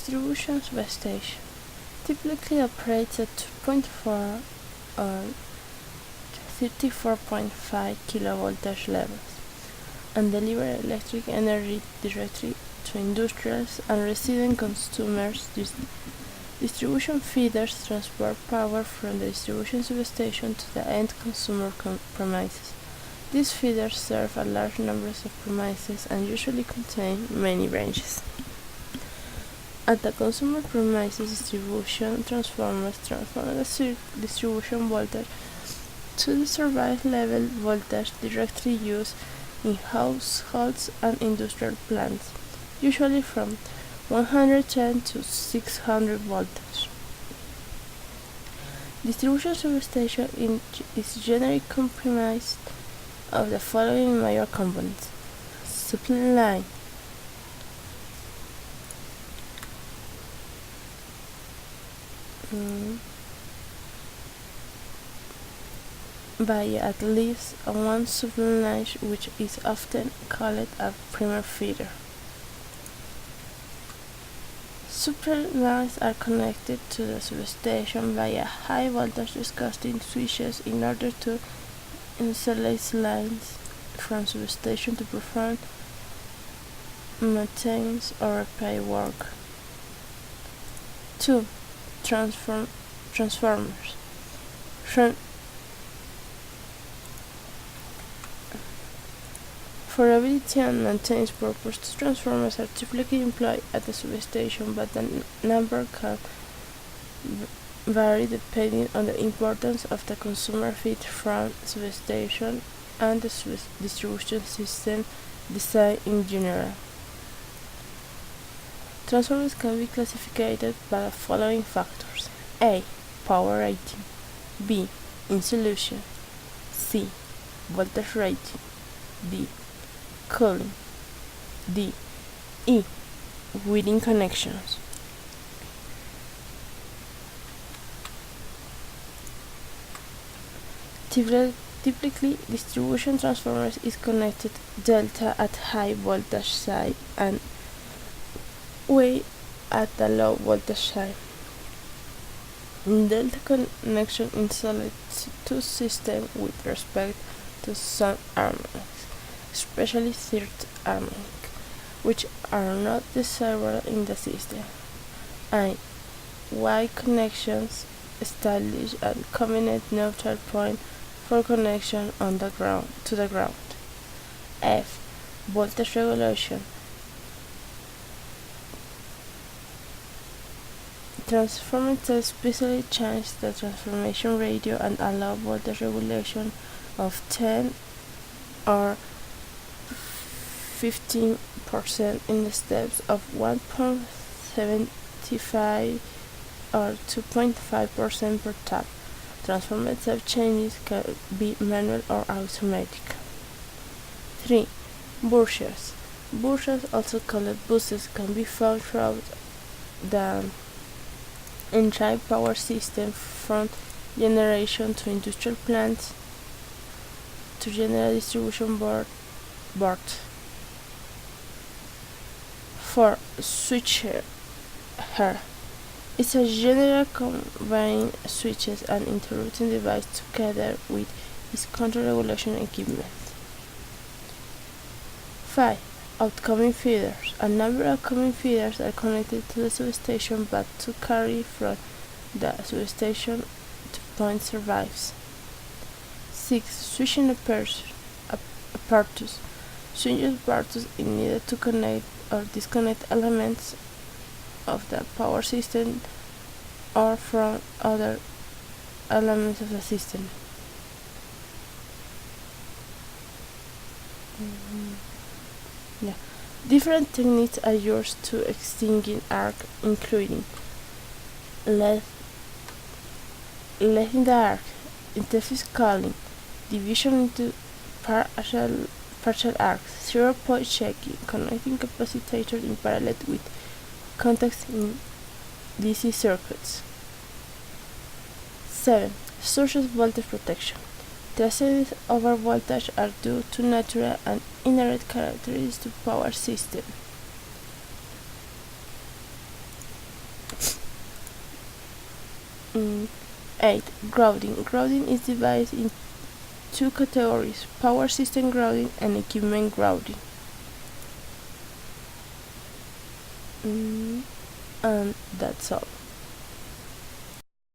distribution substation typically operates at 2.4 or 34.5 kV levels and delivers electric energy directly to industrials and resident consumers. Distribution feeders transport power from the distribution substation to the end consumer premises. These feeders serve a large number of premises and usually contain many branches. At the consumer premises, distribution transformers transform the distribution voltage to the service level voltage directly used in households and industrial plants, usually from 110 to 600 voltage. Distribution substation is generally comprised of the following major components: supply line, by at least one supply line, which is often called a primary feeder. Supply lines are connected to the substation via high voltage disconnecting switches in order to insulate lines from substation to perform maintenance or repair work. 2. Transformers. For ability and maintenance purposes, transformers are typically employed at the substation, but the number can vary depending on the importance of the consumer feed from substation and the distribution system design in general. Transformers can be classified by the following factors: A. Power rating, B. Insulation, C. Voltage rating, D. Cooling, D. E. Within connections. Typically, distribution transformers is connected delta at high voltage side and Y at the low voltage side. Delta connection insulates two systems with respect to some harmonics, especially third harmonic, which are not desirable in the system, and Y connections establish a convenient neutral point for connection on the ground to the ground. F. Voltage regulation. Transformers specially change the transformation radio and allow voltage regulation of 10 or 15% in the steps of 1.75 or 2.5% per tap. Transformer step changes can be manual or automatic. 3. Buses. Buses, also called buses, can be found throughout the entire power system, from generation to industrial plants to general distribution board. 4. Switcher. It's a general combining switches and interrupting device together with its control regulation equipment. 5. Outgoing feeders. A number of outgoing feeders are connected to the substation but to carry from the substation to point survives. 6. Switching apparatus. Switching apparatus is needed to connect or disconnect elements of the power system or from other elements of the system. Different techniques are used to extinguish arc, including letting the arc, intensive calling, division into partial arcs, 0-point checking, connecting capacitors in parallel with contacts in DC circuits. 7. Sources voltage protection. Traces over voltage are due to natural and inherent characteristics to power system. Mm, 8. Grounding. Grounding is divided into two categories: power system grounding and equipment grounding. And that's all.